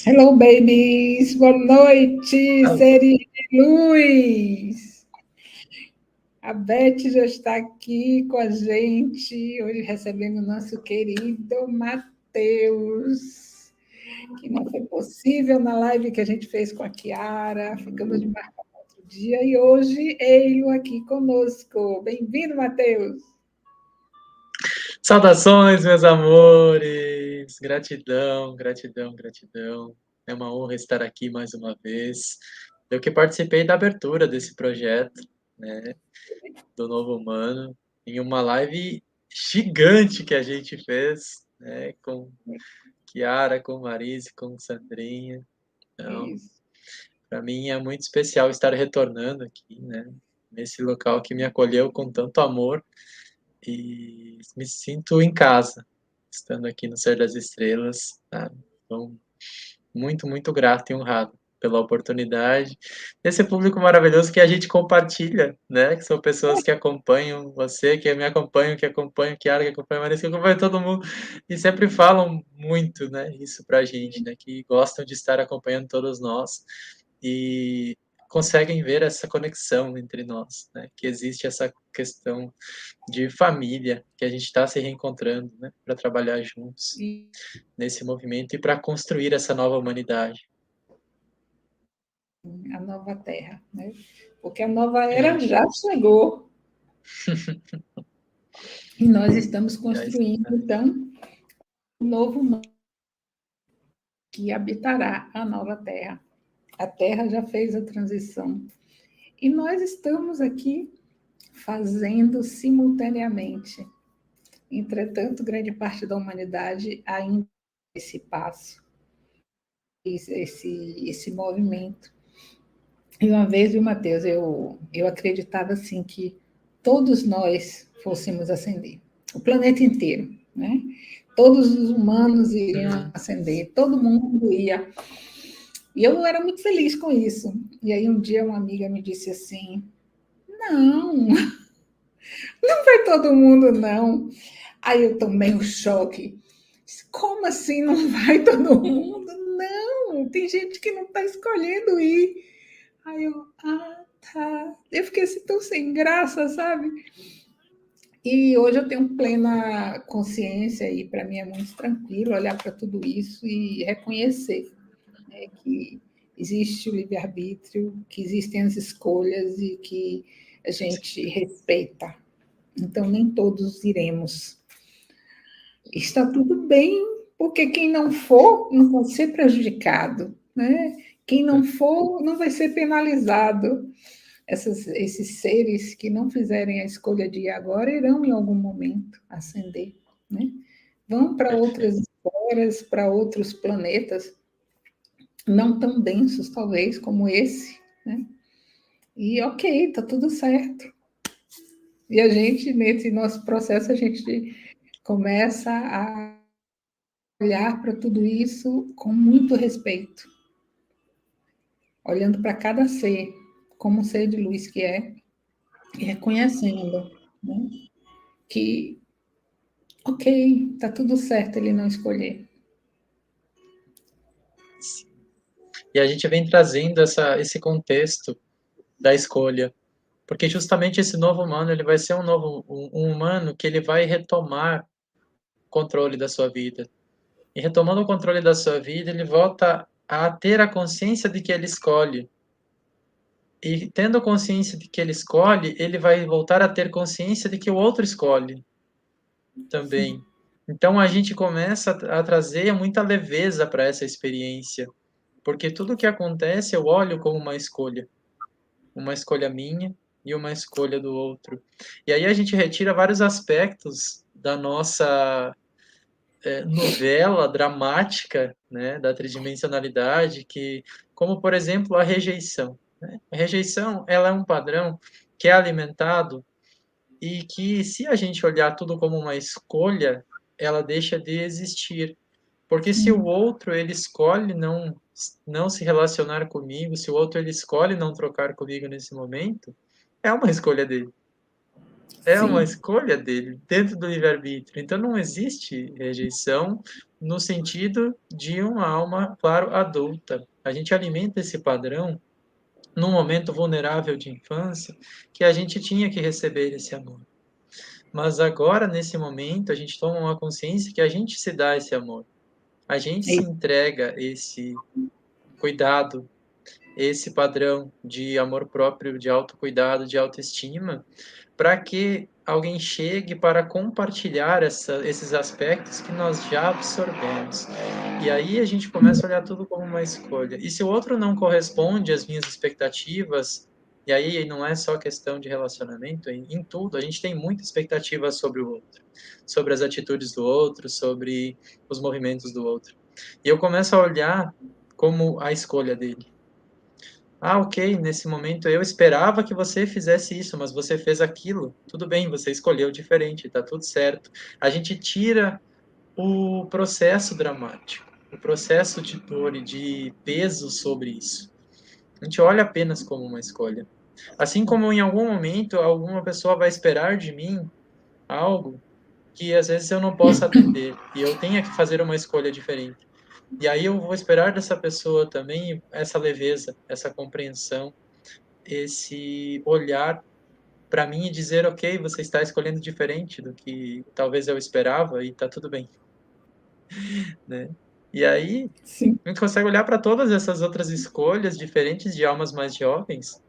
Hello, babies! Boa noite, Alô. Seri Luz! A Beth já está aqui com a gente, hoje recebendo o nosso querido Matheus, que não foi possível na live que a gente fez com a Kiara, ficamos de marcar outro dia, e hoje ele aqui conosco. Bem-vindo, Matheus! Saudações, meus amores! Gratidão, gratidão, gratidão. É uma honra estar aqui mais uma vez. Eu que participei da abertura desse projeto, né, do Novo Humano, em uma live gigante que a gente fez, né, com Kiara, com Marise, com Sandrinha. Então, Isso. para mim é muito especial estar retornando aqui, né, nesse local que me acolheu com tanto amor. E me sinto em casa, estando aqui no Ser das Estrelas, tá? Então, muito, muito grato e honrado pela oportunidade, desse público maravilhoso que a gente compartilha, né? Que são pessoas que acompanham você, que me acompanham, que acompanham Kiara, que acompanham Marisa, que acompanham todo mundo, e sempre falam muito, né? Isso pra gente, né? Que gostam de estar acompanhando todos nós. E conseguem ver essa conexão entre nós, né? Que existe essa questão de família, que a gente está se reencontrando, né, para trabalhar juntos E nesse movimento e para construir essa nova humanidade. a nova terra, né? Porque a nova É era isso. já chegou. E nós estamos Já construindo, está. então, um novo mundo que habitará a nova Terra. A Terra já fez a transição. E nós estamos aqui fazendo simultaneamente. Entretanto, grande parte da humanidade ainda esse passo, esse movimento. E uma vez, viu, Mateus, eu acreditava assim que todos nós fôssemos ascender, o planeta inteiro, né? Todos os humanos iriam ascender, todo mundo ia. E eu era muito feliz com isso. E aí um dia uma amiga me disse assim: não, não vai todo mundo, não. Aí eu tomei um choque. Como assim não vai todo mundo? Não, tem gente que não está escolhendo ir. Aí eu, tá. Eu fiquei assim tão sem graça, sabe? E hoje eu tenho plena consciência e para mim é muito tranquilo olhar para tudo isso e reconhecer, né, que existe o livre-arbítrio, que existem as escolhas e que a gente respeita. Então, nem todos iremos. Está tudo bem, porque quem não for não vai ser prejudicado, né? Quem não for não vai ser penalizado. Esses seres que não fizerem a escolha de ir agora irão em algum momento ascender, né? Vão para outras Perfeito. esferas, para outros planetas, não tão densos, talvez, como esse, né? E ok, tá tudo certo. E a gente, nesse nosso processo, a gente começa a olhar para tudo isso com muito respeito, olhando para cada ser, como um ser de luz que é, e reconhecendo, né, que, ok, tá tudo certo ele não escolher. E a gente vem trazendo esse contexto da escolha, porque justamente esse novo humano ele vai ser um humano que ele vai retomar o controle da sua vida. E retomando o controle da sua vida, ele volta a ter a consciência de que ele escolhe. E tendo consciência de que ele escolhe, ele vai voltar a ter consciência de que o outro escolhe também. Então a gente começa a trazer muita leveza para essa experiência, porque tudo que acontece eu olho como uma escolha minha e uma escolha do outro. E aí a gente retira vários aspectos da nossa novela dramática, né, da tridimensionalidade, que, como por exemplo a rejeição. Né? A rejeição ela é um padrão que é alimentado e que, se a gente olhar tudo como uma escolha, ela deixa de existir. Porque se o Sim, outro ele escolhe não se relacionar comigo, se o outro ele escolhe não trocar comigo nesse momento, é uma escolha dele. É uma Sim. escolha dele, dentro do livre-arbítrio. Então, não existe rejeição no sentido de uma alma, claro, adulta. A gente alimenta esse padrão num momento vulnerável de infância, que a gente tinha que receber esse amor. Mas agora, nesse momento, a gente toma uma consciência que a gente se dá esse amor. A gente se E- entrega esse cuidado, esse padrão de amor próprio, de autocuidado, de autoestima, para que alguém chegue para compartilhar esses aspectos que nós já absorvemos. E aí a gente começa a olhar tudo como uma escolha. E se o outro não corresponde às minhas expectativas, e aí não é só questão de relacionamento, em tudo, a gente tem muita expectativa sobre o outro, sobre as atitudes do outro, sobre os movimentos do outro. E eu começo a olhar como a escolha dele. Ah, ok, nesse momento eu esperava que você fizesse isso, mas você fez aquilo. Tudo bem, você escolheu diferente, tá tudo certo. A gente tira o processo dramático, o processo de dor e de peso sobre isso. A gente olha apenas como uma escolha. Assim como em algum momento alguma pessoa vai esperar de mim algo que às vezes eu não possa atender e eu tenha que fazer uma escolha diferente. E aí eu vou esperar dessa pessoa também essa leveza, essa compreensão, esse olhar para mim e dizer, ok, você está escolhendo diferente do que talvez eu esperava e tá tudo bem, né? E aí Sim. a gente consegue olhar para todas essas outras escolhas diferentes de almas mais jovens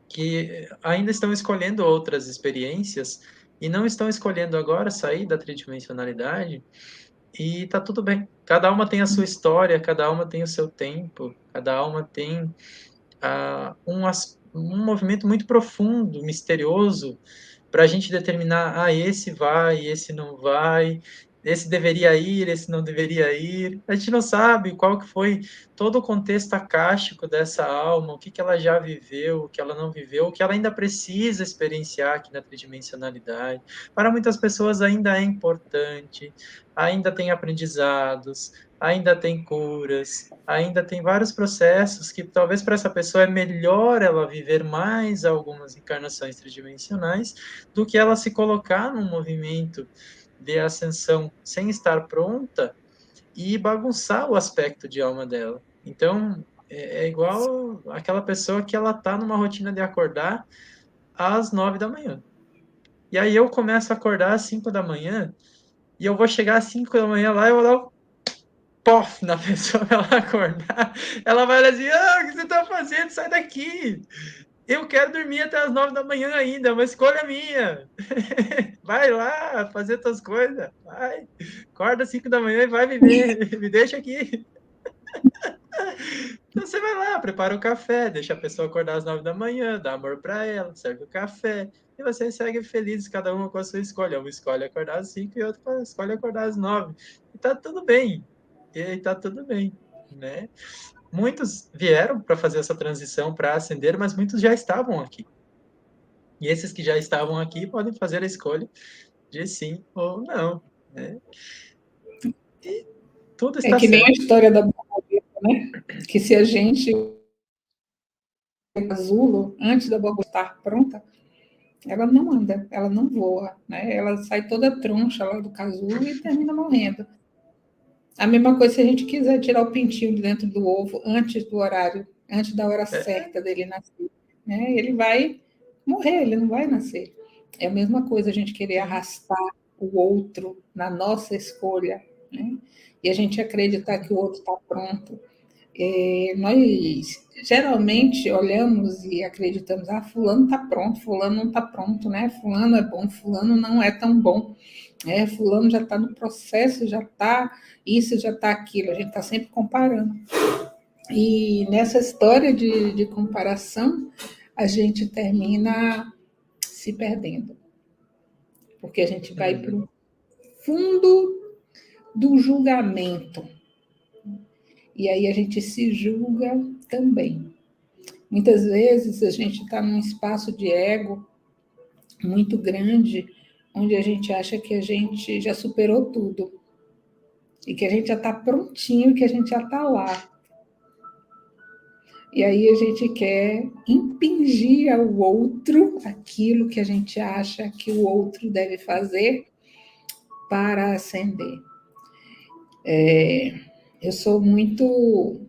que ainda estão escolhendo outras experiências e não estão escolhendo agora sair da tridimensionalidade e tá tudo bem. Cada alma tem a sua história, cada alma tem o seu tempo, cada alma tem um movimento muito profundo, misterioso, para a gente determinar, esse vai, esse não vai, esse deveria ir, esse não deveria ir. A gente não sabe qual que foi todo o contexto acástico dessa alma, o que, que ela já viveu, o que ela não viveu, o que ela ainda precisa experienciar aqui na tridimensionalidade. Para muitas pessoas ainda é importante, ainda tem aprendizados, ainda tem curas, ainda tem vários processos que talvez para essa pessoa é melhor ela viver mais algumas encarnações tridimensionais do que ela se colocar num movimento de ascensão sem estar pronta e bagunçar o aspecto de alma dela. Então, é igual aquela pessoa que ela tá numa rotina de acordar às 9 da manhã. E aí eu começo a acordar às 5 da manhã e eu vou chegar às 5 da manhã lá e eu vou dar pof na pessoa ela acordar, ela vai olhar assim, o que você está fazendo? Sai daqui! Eu quero dormir até as 9 da manhã ainda, é uma escolha minha. Vai lá fazer tuas coisas, vai. Acorda às 5 da manhã e vai viver, me deixa aqui. Então você vai lá, prepara o café, deixa a pessoa acordar às 9 da manhã, dá amor para ela, serve o café, e você segue feliz, cada uma com a sua escolha. Uma escolhe acordar às 5 e outra escolhe acordar às 9. E tá tudo bem. E tá tudo bem, né? Muitos vieram para fazer essa transição para ascender, mas muitos já estavam aqui. E esses que já estavam aqui podem fazer a escolha de sim ou não, né? E tudo É está que nem a certo. história da borboleta, né? Que se a gente casulo antes da borboleta estar pronta, ela não anda, ela não voa, né? Ela sai toda troncha lá do casulo e termina morrendo. A mesma coisa se a gente quiser tirar o pintinho de dentro do ovo antes do horário, antes da hora É, certa dele nascer, né? Ele vai morrer, ele não vai nascer. É a mesma coisa a gente querer sim. arrastar o outro na nossa escolha, né? E a gente acreditar que o outro está pronto. Nós geralmente olhamos e acreditamos, fulano está pronto, fulano não está pronto, né? Fulano é bom, fulano não é tão bom, né? Fulano já está no processo, já está isso, já está aquilo, a gente está sempre comparando. E nessa história de comparação, a gente termina se perdendo, porque a gente vai para Uhum. o fundo do julgamento, e aí a gente se julga também. Muitas vezes a gente está num espaço de ego muito grande, onde a gente acha que a gente já superou tudo e que a gente já está prontinho, que a gente já está lá. E aí a gente quer impingir ao outro aquilo que a gente acha que o outro deve fazer para ascender. Eu sou muito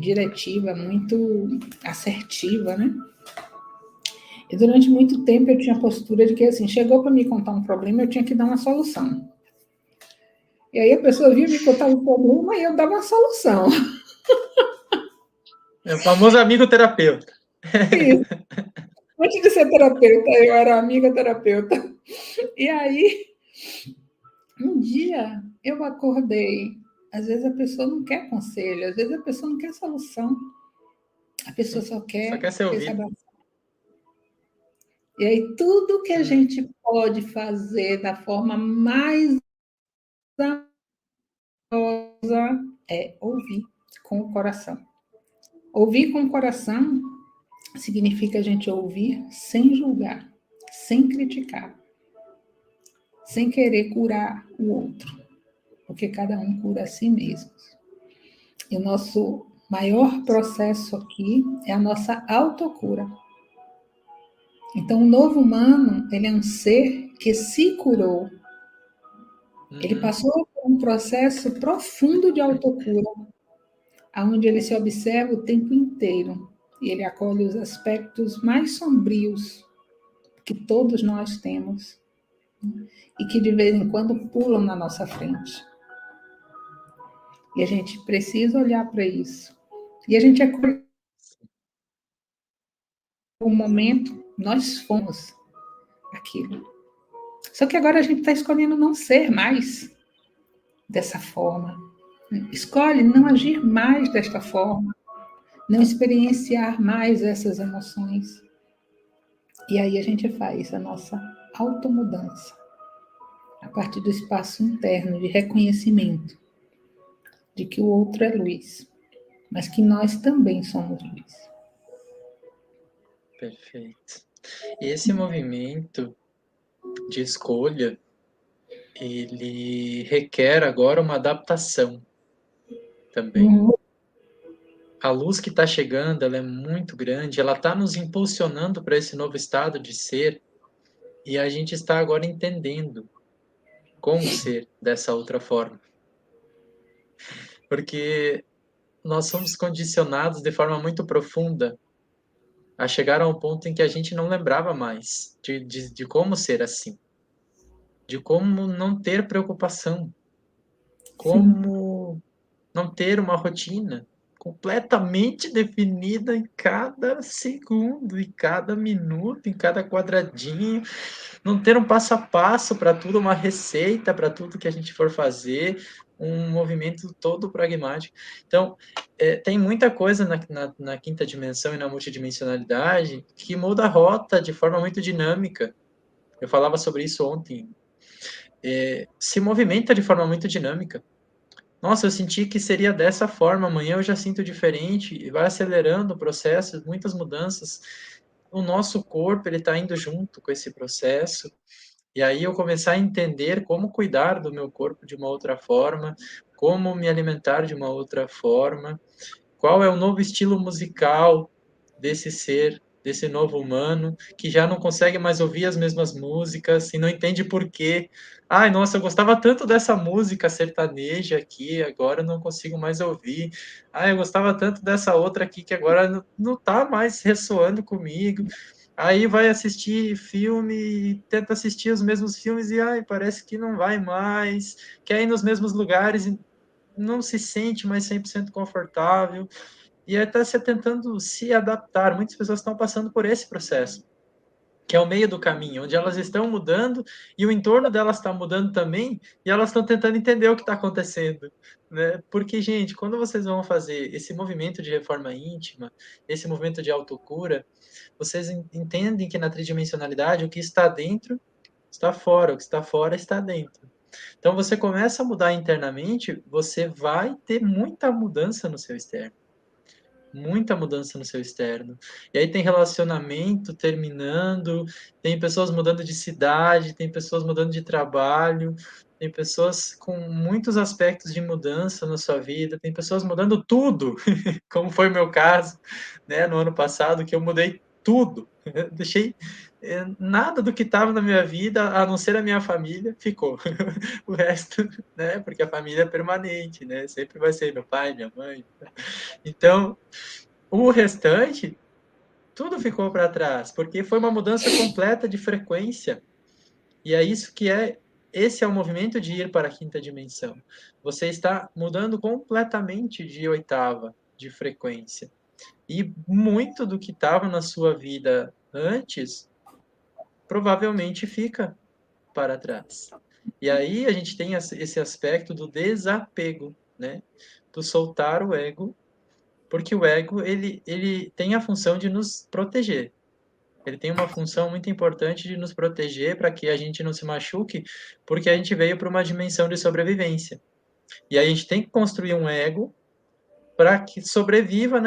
diretiva, muito assertiva, né? E durante muito tempo eu tinha a postura de que, assim, chegou para me contar um problema, eu tinha que dar uma solução. E aí a pessoa vinha me contar um problema e eu dava uma solução. É o famoso amigo terapeuta. Isso. Antes de ser terapeuta, eu era amiga terapeuta. E aí, um dia, eu acordei. Às vezes a pessoa não quer conselho, às vezes a pessoa não quer solução. A pessoa Sim, só só quer quer ser ser ouvido. abraçada. E aí, tudo que a Hum, gente pode fazer da forma mais amorosa é ouvir com o coração. Ouvir com o coração significa a gente ouvir sem julgar, sem criticar, sem querer curar o outro, porque cada um cura a si mesmo. E o nosso maior processo aqui é a nossa autocura. Então, o novo humano, ele é um ser que se curou. Ele uhum, passou por um processo profundo de autocura, onde ele se observa o tempo inteiro e ele acolhe os aspectos mais sombrios que todos nós temos e que de vez em quando pulam na nossa frente. E a gente precisa olhar para isso. E a gente acolhe o momento, nós fomos aquilo. Só que agora a gente está escolhendo não ser mais dessa forma. Escolhe não agir mais desta forma, não experienciar mais essas emoções. E aí a gente faz a nossa automudança a partir do espaço interno de reconhecimento de que o outro é luz, mas que nós também somos luz. perfeito. E esse movimento de escolha, ele requer agora uma adaptação também. Uhum. A luz que está chegando, ela é muito grande, ela está nos impulsionando para esse novo estado de ser, e a gente está agora entendendo como ser dessa outra forma. Porque nós somos condicionados de forma muito profunda a chegar a um ponto em que a gente não lembrava mais de como ser assim, de como não ter preocupação, Sim, como não ter uma rotina completamente definida em cada segundo, em cada minuto, em cada quadradinho, não ter um passo a passo para tudo, uma receita para tudo que a gente for fazer, um movimento todo pragmático. Então, tem muita coisa na quinta dimensão e na multidimensionalidade que muda a rota de forma muito dinâmica. Eu falava sobre isso ontem. Se movimenta de forma muito dinâmica. Nossa, eu senti que seria dessa forma, amanhã eu já sinto diferente, e vai acelerando o processo, muitas mudanças. O nosso corpo, ele está indo junto com esse processo, e aí eu começar a entender como cuidar do meu corpo de uma outra forma, como me alimentar de uma outra forma, qual é o novo estilo musical desse ser, desse novo humano, que já não consegue mais ouvir as mesmas músicas e não entende por quê. Ai, nossa, eu gostava tanto dessa música sertaneja aqui, agora eu não consigo mais ouvir. Ai, eu gostava tanto dessa outra aqui que agora não tá mais ressoando comigo. Aí vai assistir filme, tenta assistir os mesmos filmes e ai, parece que não vai mais, quer ir nos mesmos lugares e não se sente mais 100% confortável e está se tentando se adaptar. Muitas pessoas estão passando por esse processo, que é o meio do caminho, onde elas estão mudando e o entorno delas está mudando também, e elas estão tentando entender o que está acontecendo, né? Porque, gente, quando vocês vão fazer esse movimento de reforma íntima, esse movimento de autocura, vocês entendem que na tridimensionalidade o que está dentro está fora, o que está fora está dentro. Então, você começa a mudar internamente, você vai ter muita mudança no seu externo. muita mudança no seu externo. E aí tem relacionamento terminando, tem pessoas mudando de cidade, tem pessoas mudando de trabalho, tem pessoas com muitos aspectos de mudança na sua vida, tem pessoas mudando tudo, como foi o meu caso, né, no ano passado, que eu mudei tudo. Eu deixei nada do que estava na minha vida, a não ser a minha família, ficou. O resto, né, porque a família é permanente, né, sempre vai ser meu pai, minha mãe. Então, o restante, tudo ficou para trás, porque foi uma mudança completa de frequência. E é isso que é, esse é o movimento de ir para a quinta dimensão. Você está mudando completamente de oitava, de frequência. E muito do que estava na sua vida antes, provavelmente fica para trás. E aí a gente tem esse aspecto do desapego, né? Do soltar o ego, porque o ego ele tem a função de nos proteger. Ele tem uma função muito importante de nos proteger para que a gente não se machuque, porque a gente veio para uma dimensão de sobrevivência. E aí a gente tem que construir um ego para que sobreviva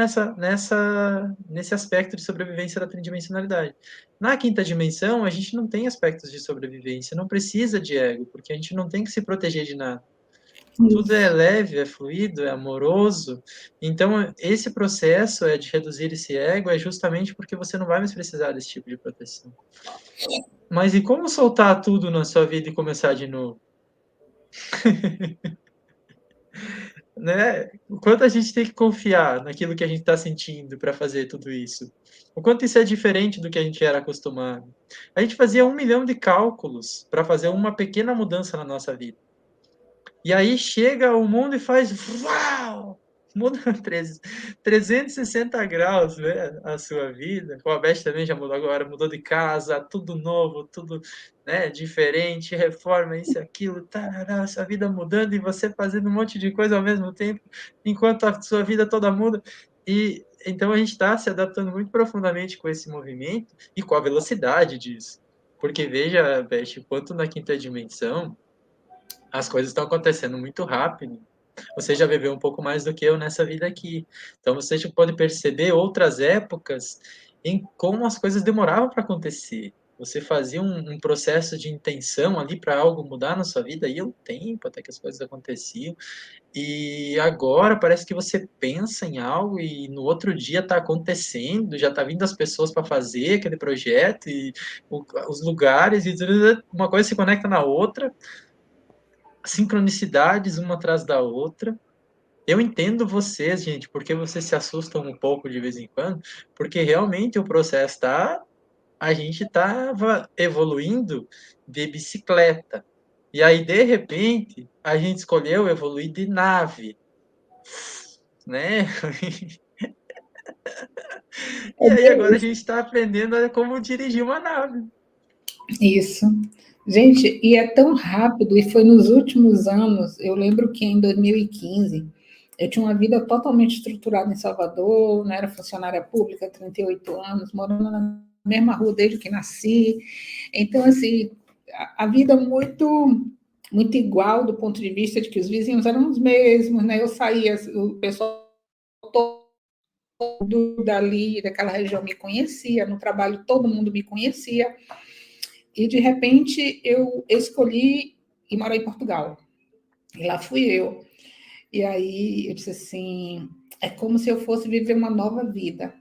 nesse aspecto de sobrevivência da tridimensionalidade. Na quinta dimensão, a gente não tem aspectos de sobrevivência, não precisa de ego, porque a gente não tem que se proteger de nada. Tudo é Isso. leve, é fluido, é amoroso. Então, esse processo de reduzir esse ego é justamente porque você não vai mais precisar desse tipo de proteção. Mas e como soltar tudo na sua vida e começar de novo? Né? O quanto a gente tem que confiar naquilo que a gente está sentindo para fazer tudo isso? O quanto isso é diferente do que a gente era acostumado? A gente fazia 1 milhão de cálculos para fazer uma pequena mudança na nossa vida. E aí chega o mundo e faz uau! Muda 360 graus, né, a sua vida. O Abete também já mudou agora, mudou de casa, tudo novo, tudo, né, diferente, reforma, isso e aquilo, tarará, sua vida mudando e você fazendo um monte de coisa ao mesmo tempo, enquanto a sua vida toda muda. E então a gente está se adaptando muito profundamente com esse movimento e com a velocidade disso. Porque veja, Abete, quanto na quinta dimensão as coisas estão acontecendo muito rápido. Você já viveu um pouco mais do que eu nessa vida aqui. Então você já pode perceber outras épocas em como as coisas demoravam para acontecer. Você fazia um processo de intenção ali para algo mudar na sua vida, e ia um tempo até que as coisas aconteciam. E agora parece que você pensa em algo e no outro dia está acontecendo, já está vindo as pessoas para fazer aquele projeto, e os lugares, e uma coisa se conecta na outra, sincronicidades uma atrás da outra. Eu entendo vocês, gente, porque vocês se assustam um pouco de vez em quando, porque realmente o processo está. A gente estava evoluindo de bicicleta. E aí, de repente, a gente escolheu evoluir de nave, né? E É aí, bem agora a isso. gente está aprendendo a como dirigir uma nave. Isso. Gente, e é tão rápido, e foi nos últimos anos, eu lembro que em 2015, eu tinha uma vida totalmente estruturada em Salvador, né, era funcionária pública, 38 anos, morando na mesma rua desde que nasci. Então, assim, a vida muito igual do ponto de vista de que os vizinhos eram os mesmos, né? Eu saía, o pessoal todo dali, daquela região me conhecia, no trabalho todo mundo me conhecia. E de repente eu escolhi ir morar em Portugal. E lá fui eu. E aí eu disse assim: é como se eu fosse viver uma nova vida.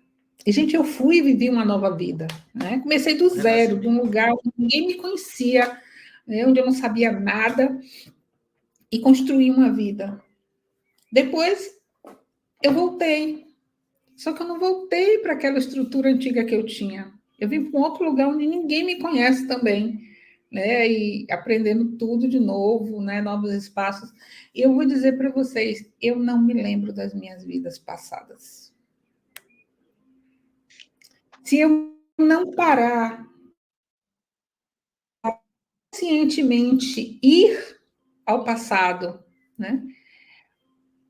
E, gente, eu fui e vivi uma nova vida. Né? Comecei do zero, de um Renascimento. lugar onde ninguém me conhecia, né? Onde eu não sabia nada, e construí uma vida. Depois eu voltei. Só que eu não voltei para aquela estrutura antiga que eu tinha. Eu vim para um outro lugar onde ninguém me conhece também, né? E aprendendo tudo de novo, né? Novos espaços. E eu vou dizer para vocês, eu não me lembro das minhas vidas passadas. Se eu não parar conscientemente ir ao passado, né?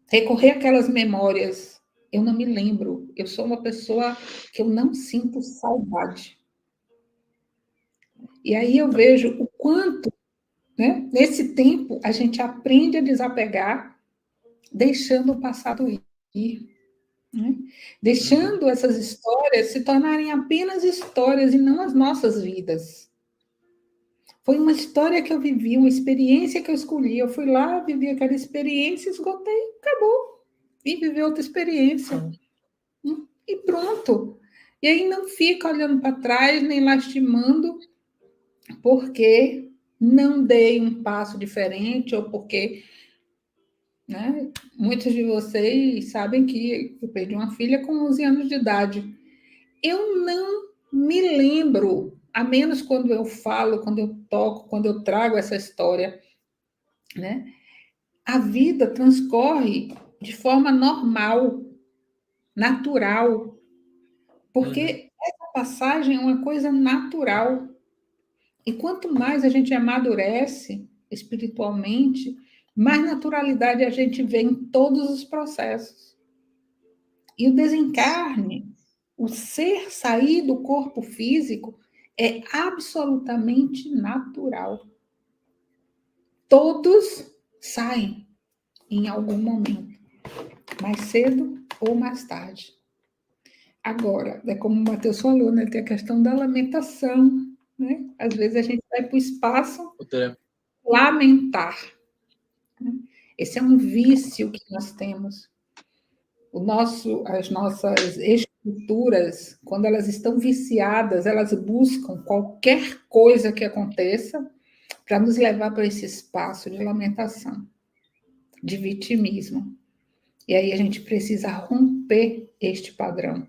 Recorrer àquelas memórias, eu não me lembro. Eu sou uma pessoa que eu não sinto saudade. E aí eu vejo o quanto, né, nesse tempo a gente aprende a desapegar, deixando o passado ir. né? Deixando essas histórias se tornarem apenas histórias e não as nossas vidas. Foi uma história que eu vivi, uma experiência que eu escolhi. Eu fui lá, vivi aquela experiência, esgotei, acabou. E vivi outra experiência. E pronto. E aí não fica olhando para trás, nem lastimando, porque não dei um passo diferente, ou porque, né, muitos de vocês sabem que eu perdi uma filha com 11 anos de idade. Eu não me lembro, a menos quando eu falo, quando eu toco, quando eu trago essa história, né? A vida transcorre de forma normal, natural, porque essa passagem é uma coisa natural. E quanto mais a gente amadurece espiritualmente, mais naturalidade a gente vê em todos os processos. E o desencarne, o ser sair do corpo físico, é absolutamente natural. Todos saem em algum momento, mais cedo ou mais tarde. Agora, é como o Matheus falou, né? Tem a questão da lamentação, né? Às vezes a gente vai para o espaço lamentar. Esse é um vício que nós temos. As nossas estruturas, quando elas estão viciadas, elas buscam qualquer coisa que aconteça para nos levar para esse espaço de lamentação, de vitimismo. E aí a gente precisa romper este padrão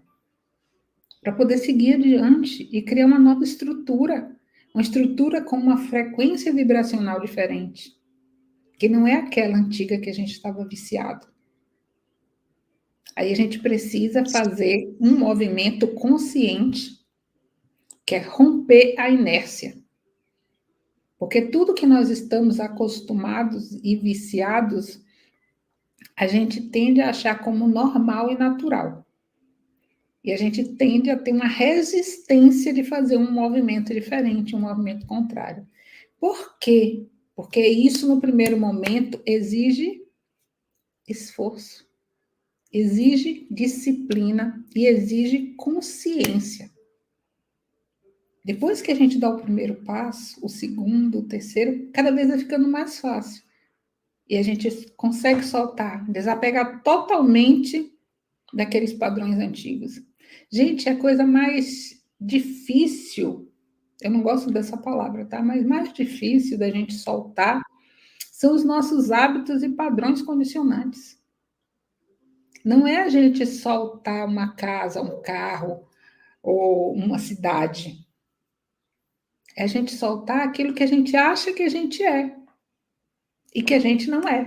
para poder seguir adiante e criar uma nova estrutura, uma estrutura com uma frequência vibracional diferente, que não é aquela antiga que a gente estava viciado. Aí a gente precisa fazer um movimento consciente, que é romper a inércia. Porque tudo que nós estamos acostumados e viciados, a gente tende a achar como normal e natural. E a gente tende a ter uma resistência de fazer um movimento diferente, um movimento contrário. Por quê? Porque isso, no primeiro momento, exige esforço, exige disciplina e exige consciência. Depois que a gente dá o primeiro passo, o segundo, o terceiro, cada vez vai ficando mais fácil. E a gente consegue soltar, desapegar totalmente daqueles padrões antigos. Gente, a coisa mais difícil, eu não gosto dessa palavra, tá? Mas mais difícil da gente soltar são os nossos hábitos e padrões condicionantes. Não é a gente soltar uma casa, um carro ou uma cidade. É a gente soltar aquilo que a gente acha que a gente é e que a gente não é.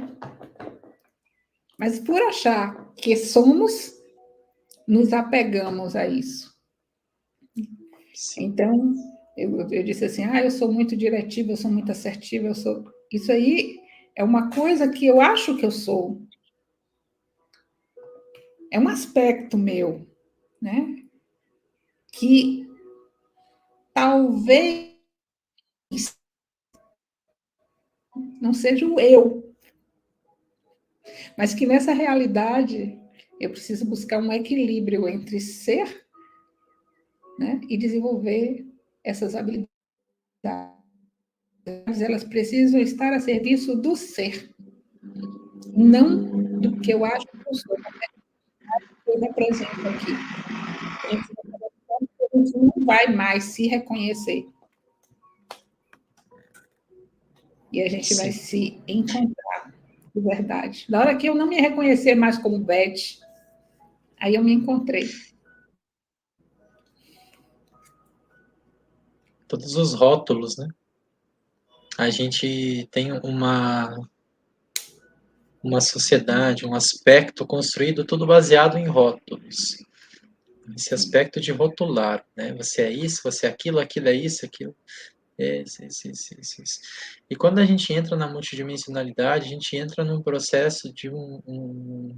Mas por achar que somos, nos apegamos a isso. Sim. Então, eu disse assim, eu sou muito diretiva, eu sou muito assertiva, eu sou... Isso aí é uma coisa que eu acho que eu sou. É um aspecto meu, né? Que talvez não seja o eu, mas que nessa realidade eu preciso buscar um equilíbrio entre ser, né, e desenvolver essas habilidades. Elas precisam estar a serviço do ser, não do que eu acho que eu sou, que eu represento aqui. A gente não vai mais se reconhecer. E a gente vai se encontrar de verdade. Na hora que eu não me reconhecer mais como Beth, aí eu me encontrei. Todos os rótulos, né? A gente tem uma sociedade, um aspecto construído tudo baseado em rótulos. Esse aspecto de rotular, né? Você é isso, você é aquilo, aquilo é isso, aquilo. Isso. E quando a gente entra na multidimensionalidade, a gente entra num processo de um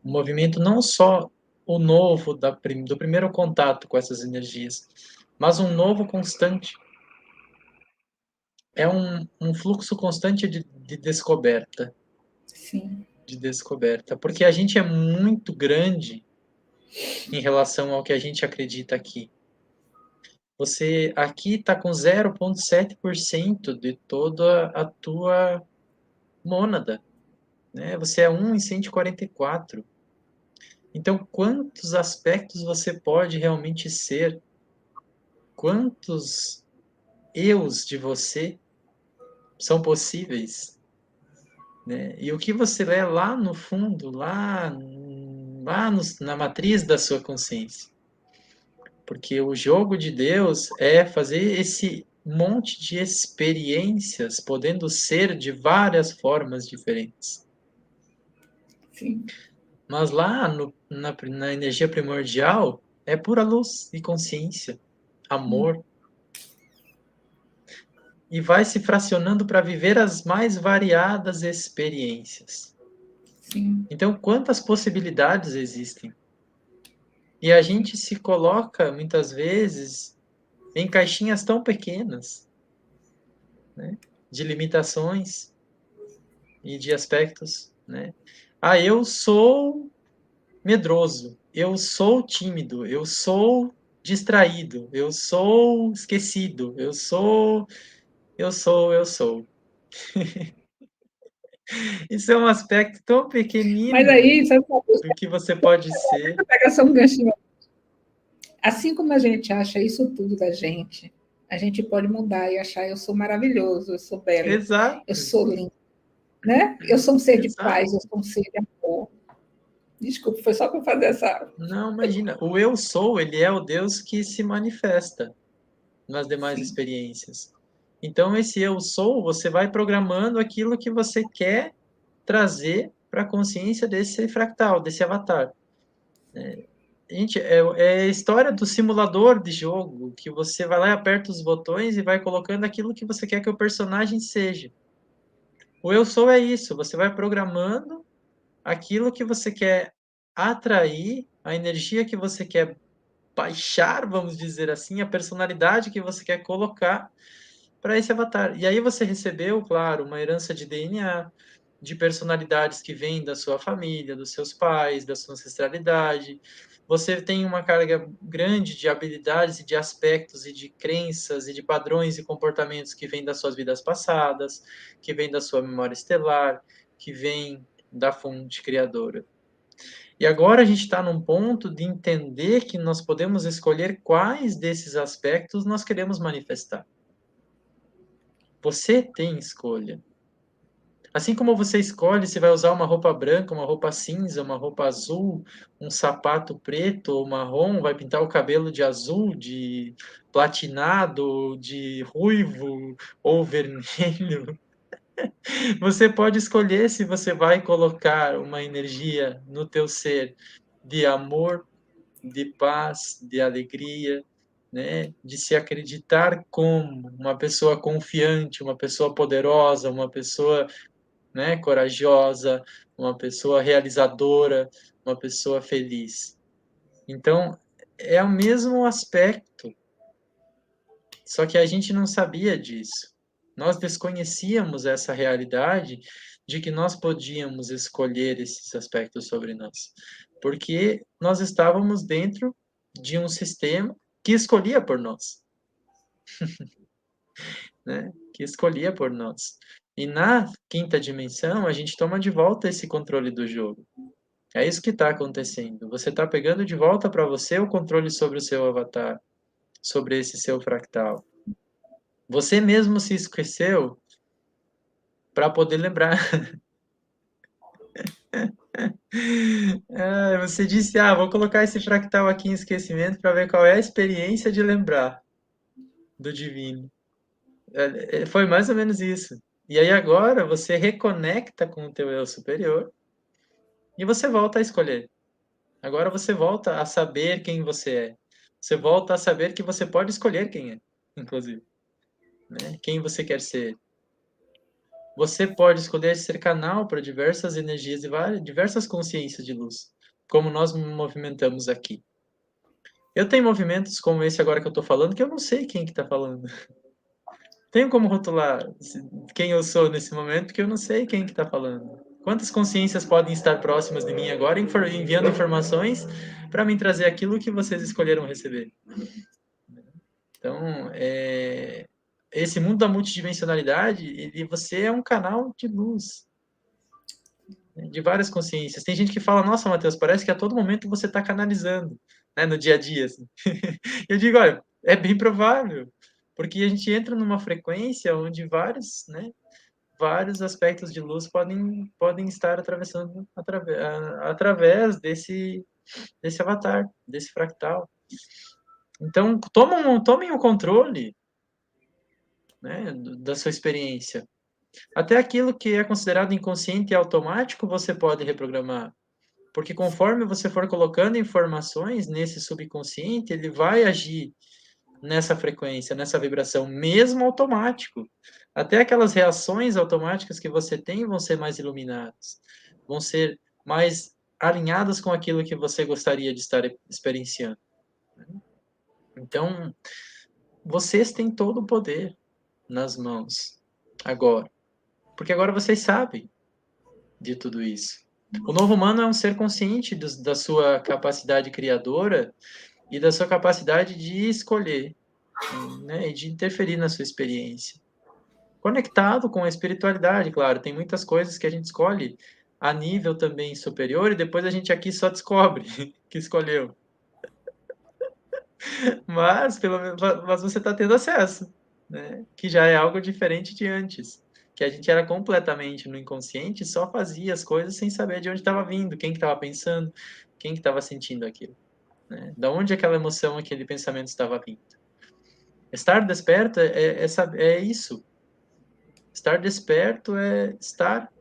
movimento não só o novo do primeiro contato com essas energias, mas um novo constante. É um fluxo constante de descoberta. Sim. de descoberta, porque a gente é muito grande em relação ao que a gente acredita aqui. Você aqui está com 0,7% de toda a tua mônada, né? Você é 1 em 144. Então, quantos aspectos você pode realmente ser? Quantos eus de você são possíveis? Né? E o que você é lá no fundo, na matriz da sua consciência. Porque o jogo de Deus é fazer esse monte de experiências, podendo ser de várias formas diferentes. Sim. Mas lá na energia primordial é pura luz e consciência, amor. E vai se fracionando para viver as mais variadas experiências. Sim. Então, quantas possibilidades existem? E a gente se coloca, muitas vezes, em caixinhas tão pequenas, né? De limitações e de aspectos, né? Ah, eu sou medroso, eu sou tímido, eu sou distraído, eu sou esquecido, eu sou. Isso é um aspecto tão Mas pequenino aí, sabe uma coisa? do que você pode ser. Pega só um ganchinho. Assim como a gente acha isso tudo da gente, a gente pode mudar e achar eu sou maravilhoso, eu sou belo, eu Exato, sou lindo, né? Eu sou um ser de paz, eu exato. sou um ser de amor. Desculpa, foi só para fazer essa. Não, imagina, o eu sou, ele é o Deus que se manifesta nas demais Sim, experiências. Então, esse eu sou, você vai programando aquilo que você quer trazer para a consciência desse fractal, desse avatar. Gente, é a história do simulador de jogo, que você vai lá e aperta os botões e vai colocando aquilo que você quer que o personagem seja. O eu sou é isso, você vai programando aquilo que você quer atrair, a energia que você quer baixar, vamos dizer assim, a personalidade que você quer colocar para esse avatar. E aí você recebeu, claro, uma herança de DNA, de personalidades que vêm da sua família, dos seus pais, da sua ancestralidade. Você tem uma carga grande de habilidades e de aspectos e de crenças e de padrões e comportamentos que vêm das suas vidas passadas, que vêm da sua memória estelar, que vêm da fonte criadora. E agora a gente está num ponto de entender que nós podemos escolher quais desses aspectos nós queremos manifestar. Você tem escolha. Assim como você escolhe se vai usar uma roupa branca, uma roupa cinza, uma roupa azul, um sapato preto ou marrom, vai pintar o cabelo de azul, de platinado, de ruivo ou vermelho. Você pode escolher se você vai colocar uma energia no teu ser de amor, de paz, de alegria, né? De se acreditar como uma pessoa confiante, uma pessoa poderosa, uma pessoa, né, corajosa, uma pessoa realizadora, uma pessoa feliz. Então, é o mesmo aspecto, só que a gente não sabia disso. Nós desconhecíamos essa realidade de que nós podíamos escolher esses aspectos sobre nós, porque nós estávamos dentro de um sistema que escolhia por nós, né? Que escolhia por nós. E na quinta dimensão, a gente toma de volta esse controle do jogo. É isso que está acontecendo. Você está pegando de volta para você o controle sobre o seu avatar, sobre esse seu fractal. Você mesmo se esqueceu para poder lembrar. Você disse, vou colocar esse fractal aqui em esquecimento para ver qual é a experiência de lembrar do divino. Foi mais ou menos isso. E aí agora você reconecta com o teu eu superior e você volta a escolher. Agora você volta a saber quem você é. Você volta a saber que você pode escolher quem é, inclusive, né? Quem você quer ser. Você pode escolher ser canal para diversas energias e diversas consciências de luz, como nós movimentamos aqui. Eu tenho movimentos como esse agora que eu estou falando, que eu não sei quem que está falando. Tenho como rotular quem eu sou nesse momento, que eu não sei quem que está falando. Quantas consciências podem estar próximas de mim agora, enviando informações para me trazer aquilo que vocês escolheram receber? Então, esse mundo da multidimensionalidade, você é um canal de luz, né, de várias consciências. Tem gente que fala, nossa, Matheus, parece que a todo momento você está canalizando, né, no dia a dia. Assim. Eu digo, olha, é bem provável, porque a gente entra numa frequência onde vários aspectos de luz podem estar atravessando através desse avatar, desse fractal. Então, tomem o controle, né, da sua experiência. Até aquilo que é considerado inconsciente e automático, você pode reprogramar. Porque conforme você for colocando informações nesse subconsciente, ele vai agir nessa frequência, nessa vibração, mesmo automático. Até aquelas reações automáticas que você tem vão ser mais iluminadas, vão ser mais alinhadas com aquilo que você gostaria de estar experienciando. Então, vocês têm todo o poder nas mãos agora, porque agora vocês sabem de tudo isso. O novo humano é um ser consciente da sua capacidade criadora e da sua capacidade de escolher, né, e de interferir na sua experiência. Conectado com a espiritualidade, claro, tem muitas coisas que a gente escolhe a nível também superior e depois a gente aqui só descobre que escolheu. Mas, mas você está tendo acesso, né? Que já é algo diferente de antes. Que a gente era completamente no inconsciente, só fazia as coisas sem saber de onde estava vindo, quem que estava pensando, quem que estava sentindo aquilo. Né? Da onde aquela emoção, aquele pensamento estava vindo. Estar desperto é isso. Estar desperto é estar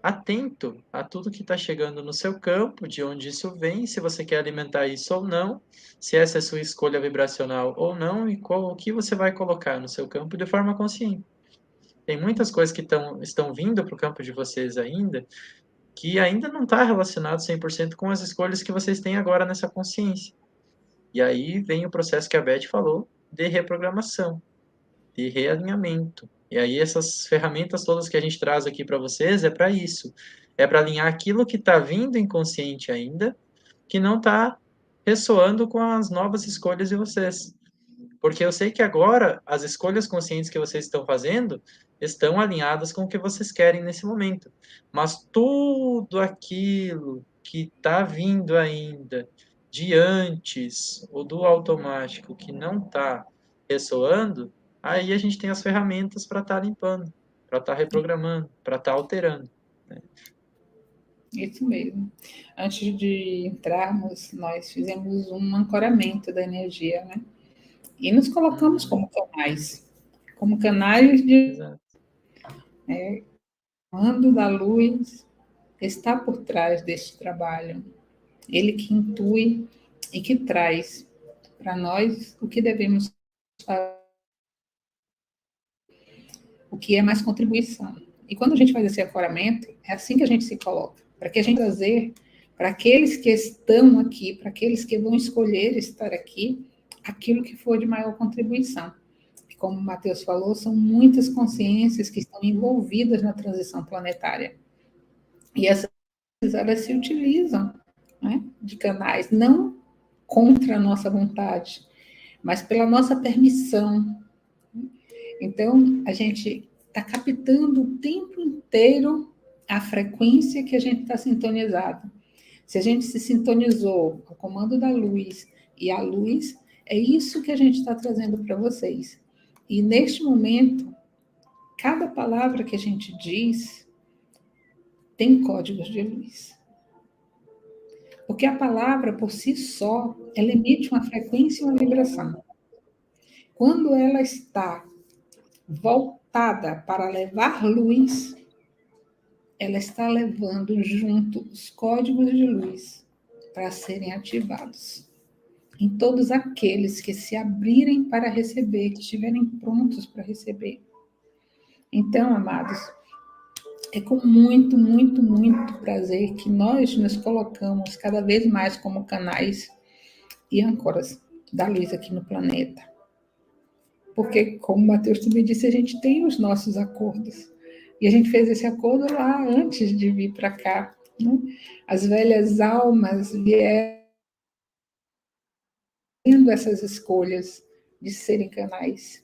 atento a tudo que está chegando no seu campo, de onde isso vem, se você quer alimentar isso ou não, se essa é sua escolha vibracional ou não, e o que você vai colocar no seu campo de forma consciente. Tem muitas coisas que estão vindo para o campo de vocês ainda, que ainda não está relacionado 100% com as escolhas que vocês têm agora nessa consciência. E aí vem o processo que a Beth falou, de reprogramação, de realinhamento. E aí essas ferramentas todas que a gente traz aqui para vocês é para isso. É para alinhar aquilo que está vindo inconsciente ainda, que não está ressoando com as novas escolhas de vocês. Porque eu sei que agora as escolhas conscientes que vocês estão fazendo estão alinhadas com o que vocês querem nesse momento. Mas tudo aquilo que está vindo ainda de antes ou do automático que não está ressoando, aí a gente tem as ferramentas para estar limpando, para estar reprogramando, para estar alterando. Né? Isso mesmo. Antes de entrarmos, nós fizemos um ancoramento da energia, né? E nos colocamos como canais de comando da luz está por trás deste trabalho. Ele que intui e que traz para nós o que devemos fazer, o que é mais contribuição. E quando a gente faz esse ancoramento, é assim que a gente se coloca, para que a gente trazer para aqueles que estão aqui, para aqueles que vão escolher estar aqui, aquilo que for de maior contribuição. E como o Matheus falou, são muitas consciências que estão envolvidas na transição planetária. E essas elas se utilizam, né, de canais, não contra a nossa vontade, mas pela nossa permissão. Então, a gente está captando o tempo inteiro a frequência que a gente está sintonizado. Se a gente se sintonizou ao comando da luz e a luz, é isso que a gente está trazendo para vocês. E neste momento, cada palavra que a gente diz tem códigos de luz. Porque a palavra, por si só, ela emite uma frequência e uma vibração. Quando ela está voltada para levar luz, ela está levando junto os códigos de luz para serem ativados em todos aqueles que se abrirem para receber, que estiverem prontos para receber. Então, amados, é com muito, muito, muito prazer que nós nos colocamos cada vez mais como canais e âncoras da luz aqui no planeta. Porque, como o Matheus também disse, a gente tem os nossos acordos. E a gente fez esse acordo lá antes de vir para cá, né? As velhas almas vieram essas escolhas de serem canais,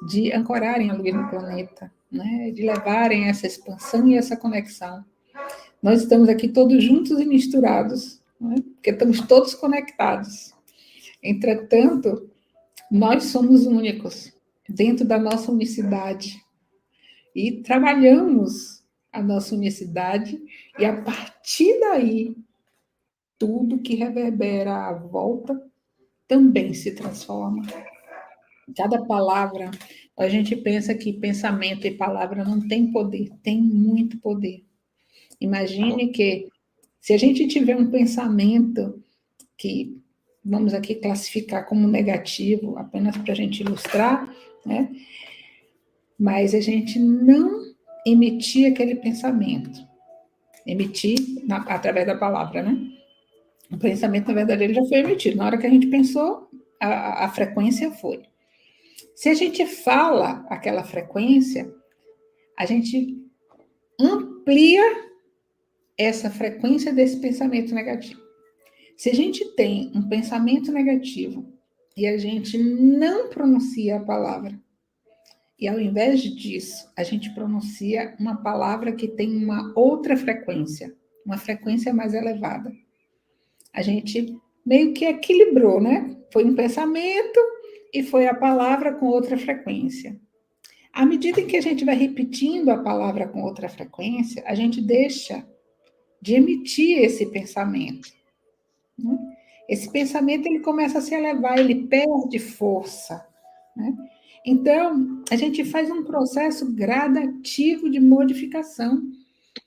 de ancorarem a luz no planeta, né? De levarem essa expansão e essa conexão. Nós estamos aqui todos juntos e misturados, né? Porque estamos todos conectados. Entretanto, nós somos únicos dentro da nossa unicidade e trabalhamos a nossa unicidade e a partir daí tudo que reverbera à volta também se transforma. Cada palavra, a gente pensa que pensamento e palavra não tem poder, tem muito poder. Imagine que se a gente tiver um pensamento que vamos aqui classificar como negativo, apenas para a gente ilustrar, né? Mas a gente não emitir aquele pensamento, emitir através da palavra, né? O pensamento, na verdade, ele já foi emitido. Na hora que a gente pensou, a frequência foi. Se a gente fala aquela frequência, a gente amplia essa frequência desse pensamento negativo. Se a gente tem um pensamento negativo e a gente não pronuncia a palavra, e ao invés disso, a gente pronuncia uma palavra que tem uma outra frequência, uma frequência mais elevada, a gente meio que equilibrou, né? Foi um pensamento e foi a palavra com outra frequência. À medida em que a gente vai repetindo a palavra com outra frequência, a gente deixa de emitir esse pensamento, né? Esse pensamento ele começa a se elevar, ele perde força, né? Então, a gente faz um processo gradativo de modificação.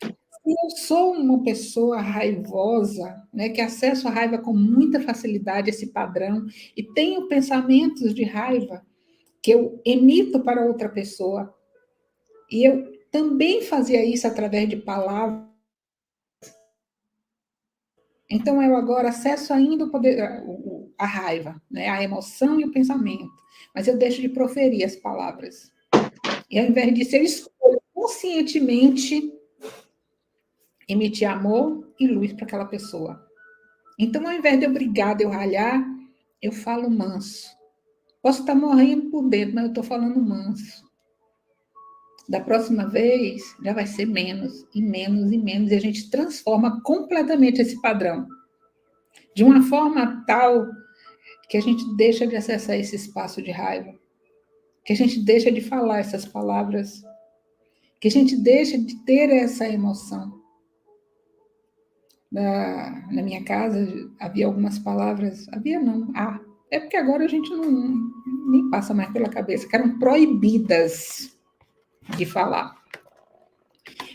Se eu sou uma pessoa raivosa, né, que acesso a raiva com muita facilidade, esse padrão, e tenho pensamentos de raiva que eu emito para outra pessoa, e eu também fazia isso através de palavras, então eu agora acesso ainda o poder, a raiva, né, a emoção e o pensamento, mas eu deixo de proferir as palavras. E ao invés disso, eu escolho conscientemente emitir amor e luz para aquela pessoa. Então, ao invés de eu brigar, de eu ralhar, eu falo manso. Posso estar morrendo por dentro, mas eu estou falando manso. Da próxima vez, já vai ser menos, e menos, e menos, e a gente transforma completamente esse padrão. De uma forma tal que a gente deixa de acessar esse espaço de raiva, que a gente deixa de falar essas palavras, que a gente deixa de ter essa emoção. Na minha casa havia algumas palavras, havia não, é porque agora a gente não nem passa mais pela cabeça, que eram proibidas de falar.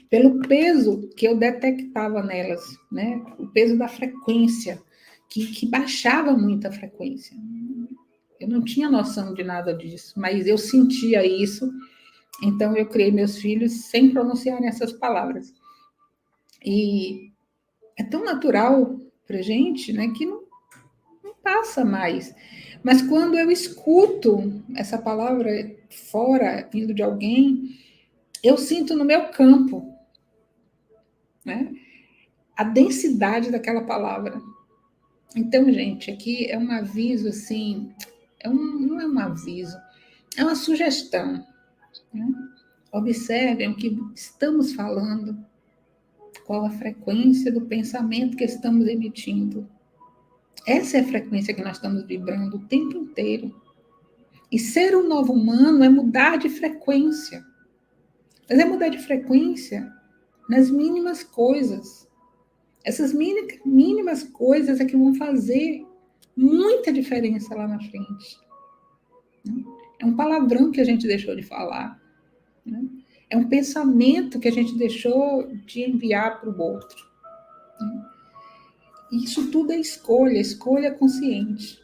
Pelo peso que eu detectava nelas, né? O peso da frequência, que baixava muito a frequência. Eu não tinha noção de nada disso, mas eu sentia isso, então eu criei meus filhos sem pronunciar essas palavras. E é tão natural para a gente, né, que não passa mais. Mas quando eu escuto essa palavra fora, vindo de alguém, eu sinto no meu campo, né, a densidade daquela palavra. Então, gente, aqui é um aviso, assim, não é um aviso, é uma sugestão, né? Observem o que estamos falando, qual a frequência do pensamento que estamos emitindo. Essa é a frequência que nós estamos vibrando o tempo inteiro. E ser um novo humano é mudar de frequência. Mas é mudar de frequência nas mínimas coisas. Essas mínimas coisas é que vão fazer muita diferença lá na frente. É um palavrão que a gente deixou de falar, né? É um pensamento que a gente deixou de enviar para o outro, né? Isso tudo é escolha consciente.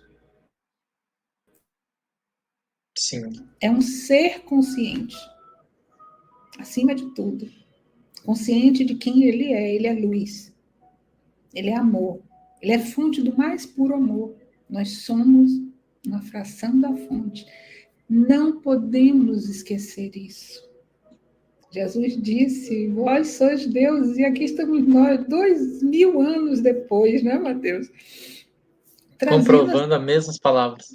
Sim. É um ser consciente, acima de tudo. Consciente de quem ele é luz, ele é amor, ele é fonte do mais puro amor. Nós somos uma fração da fonte. Não podemos esquecer isso. Jesus disse, vós sois deuses, e aqui estamos nós, 2000 anos depois, né, Mateus? Trazendo Comprovando as mesmas palavras.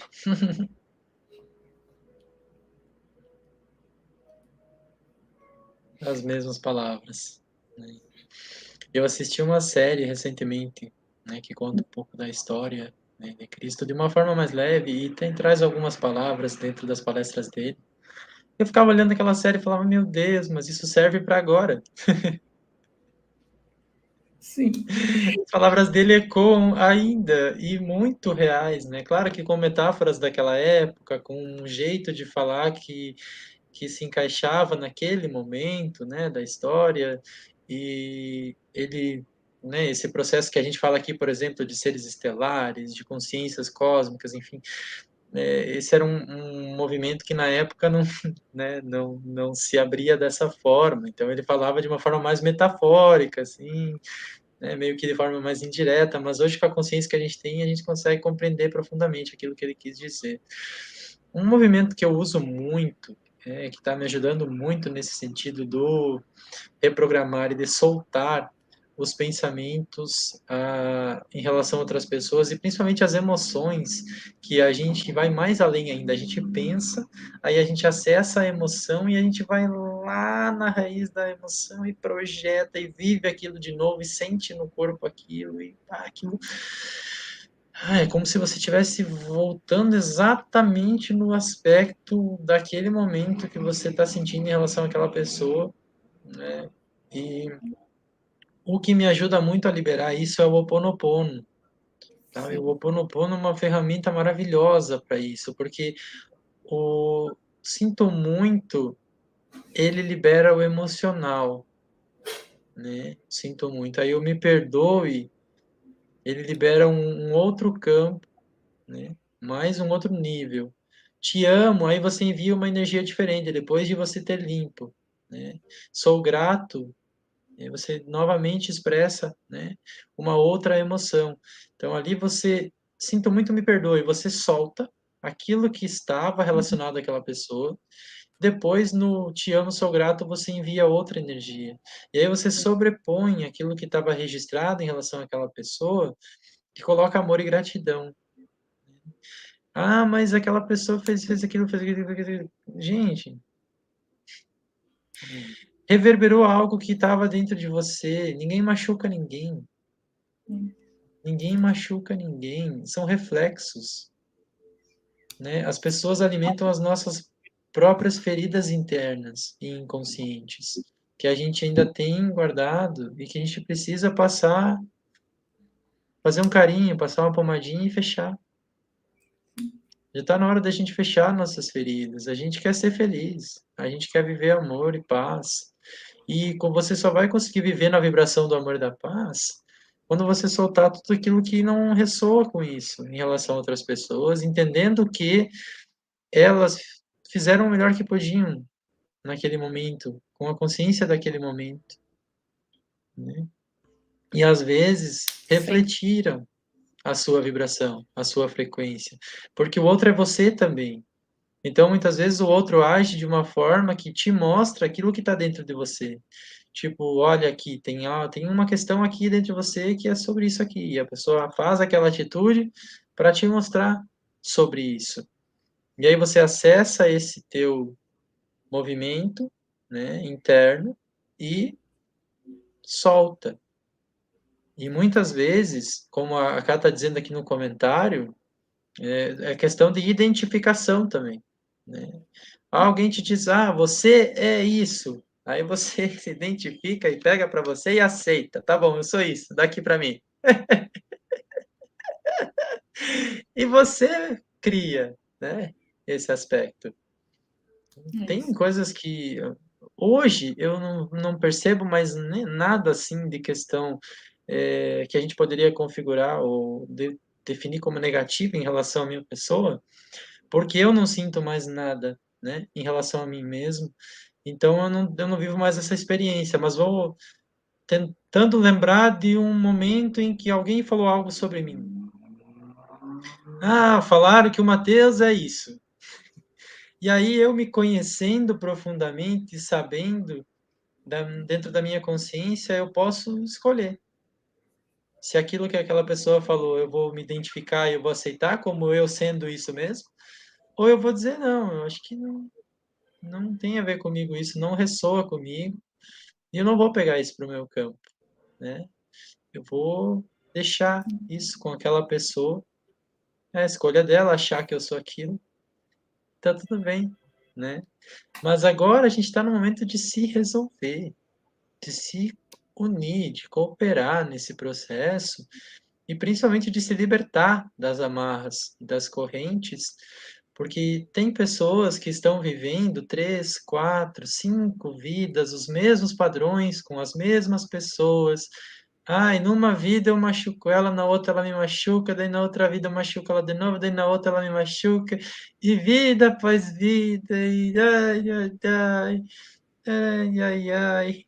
As mesmas palavras. Né? Eu assisti uma série recentemente, né, que conta um pouco da história, né, de Cristo de uma forma mais leve e traz algumas palavras dentro das palestras dele. Eu ficava olhando aquela série e falava, meu Deus, mas isso serve para agora. Sim. As palavras dele ecoam ainda e muito reais, né? Claro que com metáforas daquela época, com um jeito de falar que se encaixava naquele momento, né, da história, e ele, né, esse processo que a gente fala aqui, por exemplo, de seres estelares, de consciências cósmicas, enfim, esse era um movimento que na época não, né, não se abria dessa forma, então ele falava de uma forma mais metafórica, assim, né, meio que de forma mais indireta, mas hoje com a consciência que a gente tem, a gente consegue compreender profundamente aquilo que ele quis dizer. Um movimento que eu uso muito, que está me ajudando muito nesse sentido do reprogramar e de soltar os pensamentos em relação a outras pessoas e principalmente as emoções, que a gente vai mais além ainda. A gente pensa, aí a gente acessa a emoção e a gente vai lá na raiz da emoção e projeta e vive aquilo de novo e sente no corpo aquilo e aquilo. É como se você estivesse voltando exatamente no aspecto daquele momento que você está sentindo em relação àquela pessoa, né? E o que me ajuda muito a liberar isso é o Ho Oponopono. Tá? E o Ho Oponopono é uma ferramenta maravilhosa para isso, porque o sinto muito, ele libera o emocional, né? Sinto muito. Aí eu me perdoe, ele libera um outro campo, né? Mais um outro nível. Te amo, aí você envia uma energia diferente depois de você ter limpo, né? Sou grato, e aí você novamente expressa, né, uma outra emoção. Então ali você, sinto muito, me perdoe, você solta aquilo que estava relacionado àquela pessoa. Depois no te amo, sou grato, você envia outra energia. E aí você sobrepõe aquilo que estava registrado em relação àquela pessoa e coloca amor e gratidão. Ah, mas aquela pessoa fez aquilo, fez aquilo, fez aquilo. Gente, reverberou algo que estava dentro de você. Ninguém machuca ninguém. Ninguém machuca ninguém, são reflexos, né? As pessoas alimentam as nossas próprias feridas internas e inconscientes, que a gente ainda tem guardado e que a gente precisa passar, fazer um carinho, passar uma pomadinha e fechar. Já está na hora da gente fechar nossas feridas. A gente quer ser feliz, a gente quer viver amor e paz. E você só vai conseguir viver na vibração do amor e da paz quando você soltar tudo aquilo que não ressoa com isso em relação a outras pessoas, entendendo que elas fizeram o melhor que podiam naquele momento, com a consciência daquele momento, né? E às vezes Sim. refletiram a sua vibração, a sua frequência, porque o outro é você também. Então, muitas vezes o outro age de uma forma que te mostra aquilo que está dentro de você. Tipo, olha aqui, tem uma questão aqui dentro de você que é sobre isso aqui. E a pessoa faz aquela atitude para te mostrar sobre isso. E aí você acessa esse teu movimento, né, interno e solta. E muitas vezes, como a Cá está dizendo aqui no comentário, é questão de identificação também, né? Alguém te diz, ah, você é isso. Aí você se identifica e pega para você e aceita. Tá bom, eu sou isso, daqui para mim. E você cria, né, esse aspecto. Tem Isso. coisas que hoje eu não percebo mais nada assim de questão que a gente poderia configurar ou definir como negativo em relação à minha pessoa, porque eu não sinto mais nada, né, em relação a mim mesmo. Então eu não vivo mais essa experiência, mas vou tentando lembrar de um momento em que alguém falou algo sobre mim. Ah, falaram que o Matheus é isso. E aí eu me conhecendo profundamente, sabendo dentro da minha consciência, eu posso escolher. Se aquilo que aquela pessoa falou, eu vou me identificar e eu vou aceitar como eu sendo isso mesmo, ou eu vou dizer, não, eu acho que não tem a ver comigo isso, não ressoa comigo, e eu não vou pegar isso para o meu campo, né? Eu vou deixar isso com aquela pessoa, é a escolha dela, achar que eu sou aquilo, tá tudo bem, né? Mas agora a gente está no momento de se resolver, de se unir, de cooperar nesse processo e principalmente de se libertar das amarras, das correntes, porque tem pessoas que estão vivendo 3, 4, 5 vidas, os mesmos padrões, com as mesmas pessoas. Ai, numa vida eu machuco ela, na outra ela me machuca, daí na outra vida eu machuco ela de novo, daí na outra ela me machuca, e vida após vida, e ai, ai, ai, ai, ai, ai.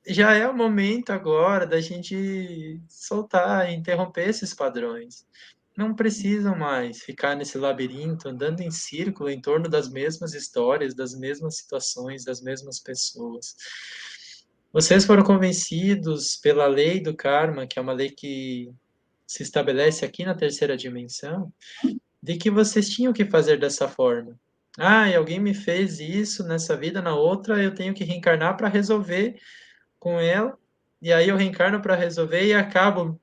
Já é o momento agora da gente soltar, interromper esses padrões. Não precisam mais ficar nesse labirinto, andando em círculo em torno das mesmas histórias, das mesmas situações, das mesmas pessoas. Vocês foram convencidos pela lei do karma, que é uma lei que se estabelece aqui na terceira dimensão, de que vocês tinham que fazer dessa forma. Ah, e alguém me fez isso nessa vida, na outra eu tenho que reencarnar para resolver com ela, e aí eu reencarno para resolver e acabo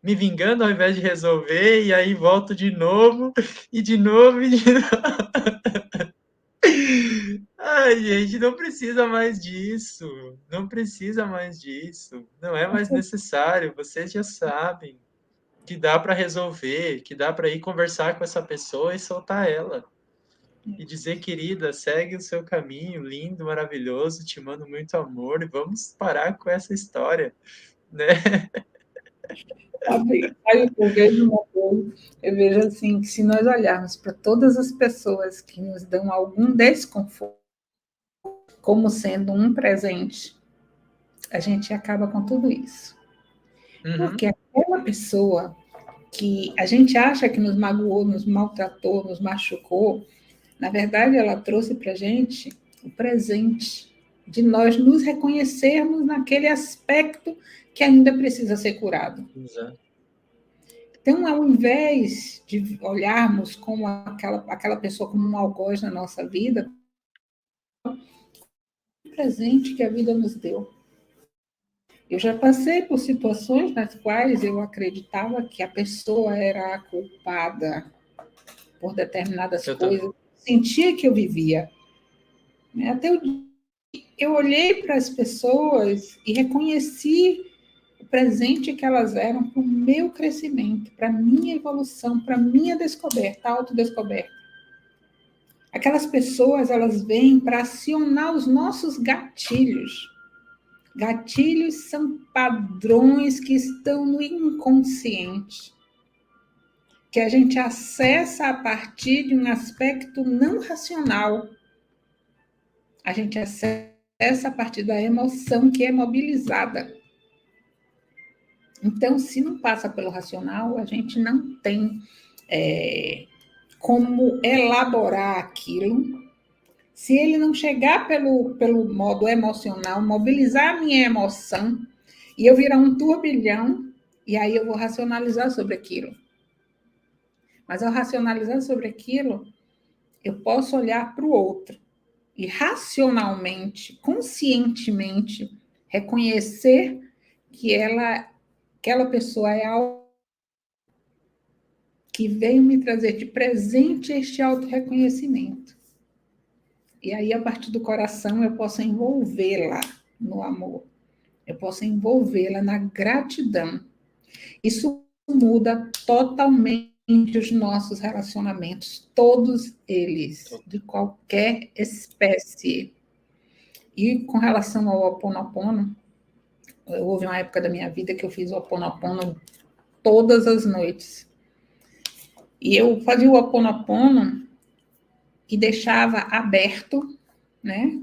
me vingando ao invés de resolver, e aí volto de novo, e de novo, e de novo. Ai, gente, não precisa mais disso. Não precisa mais disso. Não é mais necessário. Vocês já sabem que dá para resolver, que dá para ir conversar com essa pessoa e soltar ela. E dizer, querida, segue o seu caminho, lindo, maravilhoso, te mando muito amor e vamos parar com essa história, né? Sabe o que eu vejo, Matheus? Eu vejo assim, que se nós olharmos para todas as pessoas que nos dão algum desconforto como sendo um presente, a gente acaba com tudo isso. Uhum. Porque aquela pessoa que a gente acha que nos magoou, nos maltratou, nos machucou, na verdade ela trouxe para a gente o presente de nós nos reconhecermos naquele aspecto que ainda precisa ser curado. Exato. Então, ao invés de olharmos como aquela pessoa como um algoz na nossa vida, o presente que a vida nos deu. Eu já passei por situações nas quais eu acreditava que a pessoa era a culpada por determinadas Eu também. coisas, sentia que eu vivia. Até eu olhei para as pessoas e reconheci o presente que elas eram para o meu crescimento, para a minha evolução, para a minha descoberta, autodescoberta. Aquelas pessoas, elas vêm para acionar os nossos gatilhos. Gatilhos são padrões que estão no inconsciente, que a gente acessa a partir de um aspecto não racional. A gente acessa a partir da emoção que é mobilizada. Então, se não passa pelo racional, a gente não tem como elaborar aquilo. Se ele não chegar pelo modo emocional, mobilizar a minha emoção, e eu virar um turbilhão, e aí eu vou racionalizar sobre aquilo. Mas ao racionalizar sobre aquilo, eu posso olhar para o outro e racionalmente, conscientemente, reconhecer que aquela pessoa é algo que veio me trazer de presente este auto-reconhecimento. E aí, a partir do coração, eu posso envolvê-la no amor. Eu posso envolvê-la na gratidão. Isso muda totalmente os nossos relacionamentos, todos eles, de qualquer espécie. E com relação ao Ho Oponopono, houve uma época da minha vida que eu fiz o Ho Oponopono todas as noites. E eu fazia o Ho Oponopono e deixava aberto, né,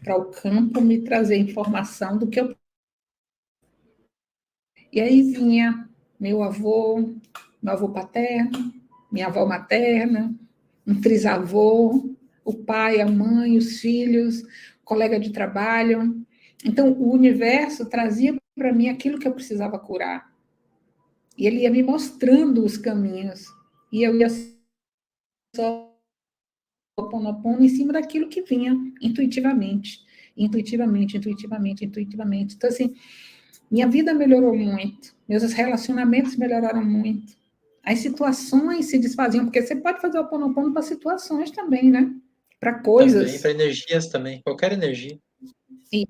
para o campo me trazer informação do que eu. E aí vinha meu avô paterno, minha avó materna, um trisavô, o pai, a mãe, os filhos, colega de trabalho, Então, o universo trazia para mim aquilo que eu precisava curar. E ele ia me mostrando os caminhos. E eu ia só Ho'oponopono em cima daquilo que vinha intuitivamente. Intuitivamente, intuitivamente, intuitivamente. Então, assim, minha vida melhorou muito. Meus relacionamentos melhoraram muito. As situações se desfaziam, porque você pode fazer o Ho'oponopono para situações também, né? Para Também, para coisas. energias também, qualquer energia. E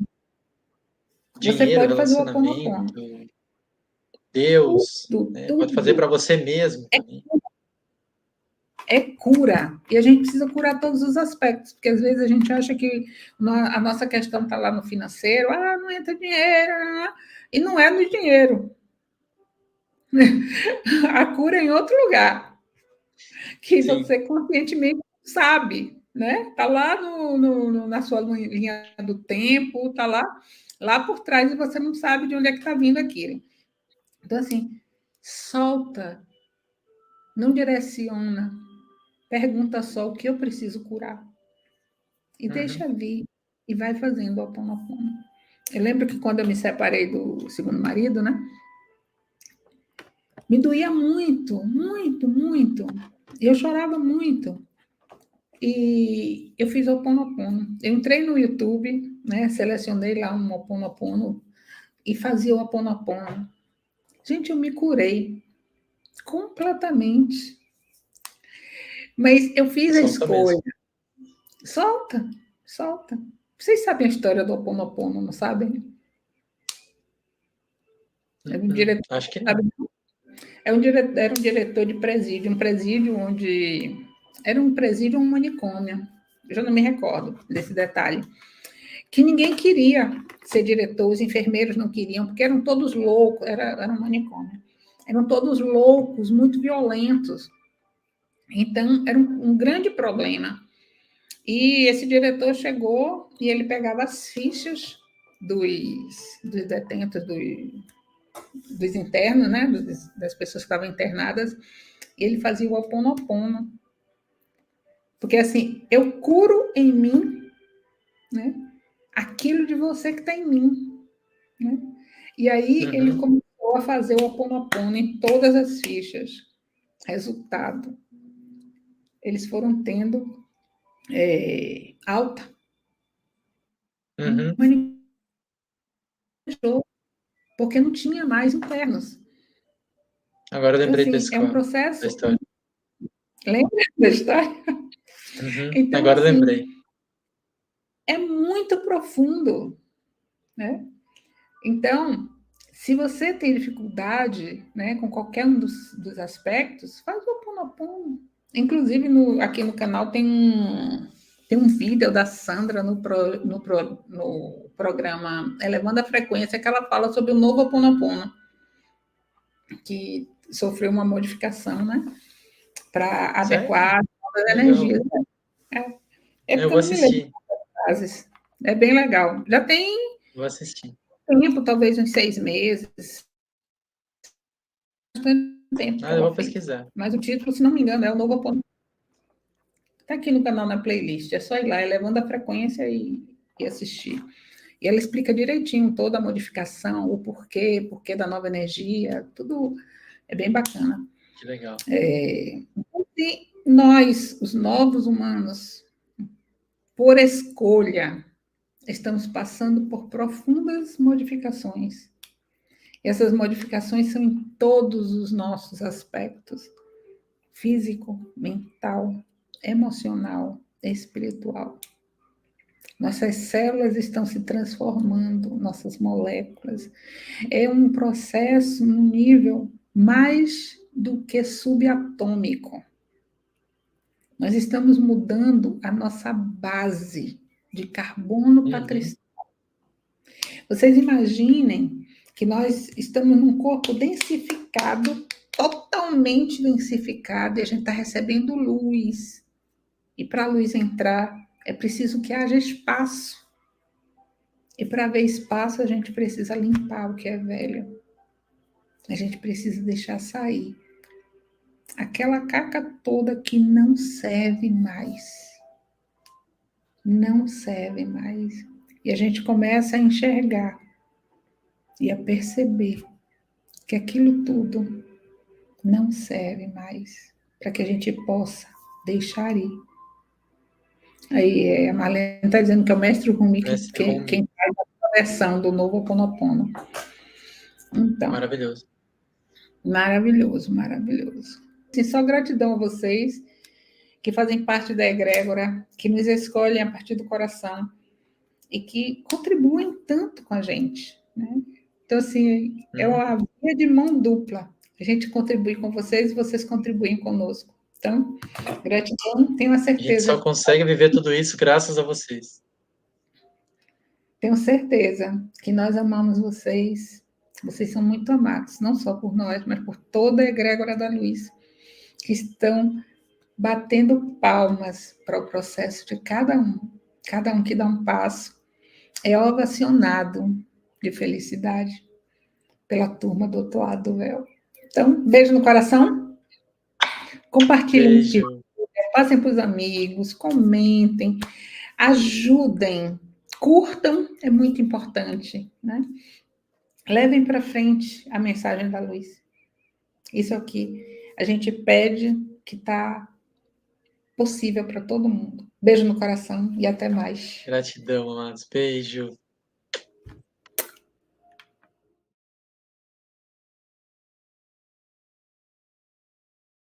você Dinheiro, pode fazer o Ho'oponopono. relacionamento, Deus, Tudo, né? Pode fazer tudo para você mesmo também. é cura. E a gente precisa curar todos os aspectos, porque às vezes a gente acha que a nossa questão está lá no financeiro, não entra dinheiro, e não é no dinheiro. A cura é em outro lugar, que Sim. você conscientemente sabe, né? Está lá na sua linha do tempo, está lá por trás e você não sabe de onde é que está vindo aquilo. Então, assim, solta, não direciona, pergunta só o que eu preciso curar. E deixa vir, e vai fazendo o Ho'oponopono. Eu lembro que quando eu me separei do segundo marido, né? Me doía muito, muito, muito. Eu chorava muito. E eu fiz o Ho'oponopono. Eu entrei no YouTube, né? Selecionei lá um Ho'oponopono e fazia o Ho'oponopono. Gente, eu me curei completamente. Mas eu fiz a Solta mesmo. escolha. Solta, solta. Vocês sabem a história do Ho'oponopono, não sabem? É um diretor, Acho que não. sabe? Era um diretor de presídio, um presídio onde. Era um presídio, um manicômio. Eu já não me recordo desse detalhe. Que ninguém queria ser diretor, os enfermeiros não queriam, porque eram todos loucos, era um manicômio. Eram todos loucos, muito violentos. Então, era um grande problema. E esse diretor chegou e ele pegava as fichas dos detentos, dos internos, né, das pessoas que estavam internadas, e ele fazia o Ho'oponopono. Porque assim, eu curo em mim, né, aquilo de você que está em mim, né? E aí ele começou a fazer o Ho'oponopono em todas as fichas. Resultado, eles foram tendo alta. Manifestou, porque não tinha mais internos. Agora eu Então, lembrei assim, é um da processo. história. Lembra da história? Então, Agora eu assim, lembrei. é muito profundo, né? Então, se você tem dificuldade, né, com qualquer um dos aspectos, faz o Ho'oponopono. Inclusive, aqui no canal tem um vídeo da Sandra no programa Elevando a Frequência, que ela fala sobre o novo Ho'oponopono, que sofreu uma modificação, né, para Sério? adequar as Legal. energias. É Eu porque eu vou não me lembro assistir. das frases. É bem legal. Já tem Vou assistir. tempo, talvez uns 6 meses, tempo que Eu ela vou fez. pesquisar. Mas o título, se não me engano, é o Novo Ho'oponopono. Está aqui no canal na playlist. É só ir lá, elevando a frequência e assistir. E ela explica direitinho toda a modificação, o porquê da nova energia, tudo é bem bacana. Que legal. E nós, os novos humanos, por escolha, estamos passando por profundas modificações. E essas modificações são em todos os nossos aspectos: físico, mental, emocional, espiritual. Nossas células estão se transformando, nossas moléculas. É um processo no nível mais do que subatômico. Nós estamos mudando a nossa base de carbono para cristal. Vocês imaginem que nós estamos num corpo densificado, totalmente densificado, e a gente está recebendo luz. E para a luz entrar, é preciso que haja espaço. E para haver espaço, a gente precisa limpar o que é velho. A gente precisa deixar sair aquela caca toda que não serve mais. Não serve mais. E a gente começa a enxergar e a perceber que aquilo tudo não serve mais para que a gente possa deixar ir. Aí a Marlene está dizendo que é o mestre Rumi Mestre Rumi, quem faz a versão do novo Ho'oponopono. Então, maravilhoso. maravilhoso, maravilhoso. Sim, só gratidão a vocês que fazem parte da egrégora, que nos escolhem a partir do coração e que contribuem tanto com a gente, né? Então, assim, é uma via de mão dupla. A gente contribui com vocês e vocês contribuem conosco. Então, gratidão, tenho a A gente só certeza, consegue viver tudo isso graças a vocês. tenho certeza que nós amamos vocês. Vocês são muito amados, não só por nós, mas por toda a egrégora da luz, que estão batendo palmas para o processo de cada um que dá um passo é ovacionado de felicidade pela turma do outro lado do véu. Então, beijo no coração, compartilhem se Beijo. passem para os amigos, comentem, ajudem, curtam, é muito importante, né? Levem para frente a mensagem da luz. Isso é o que a gente pede, que está possível para todo mundo. Beijo no coração e até mais. Gratidão, amados. Beijo.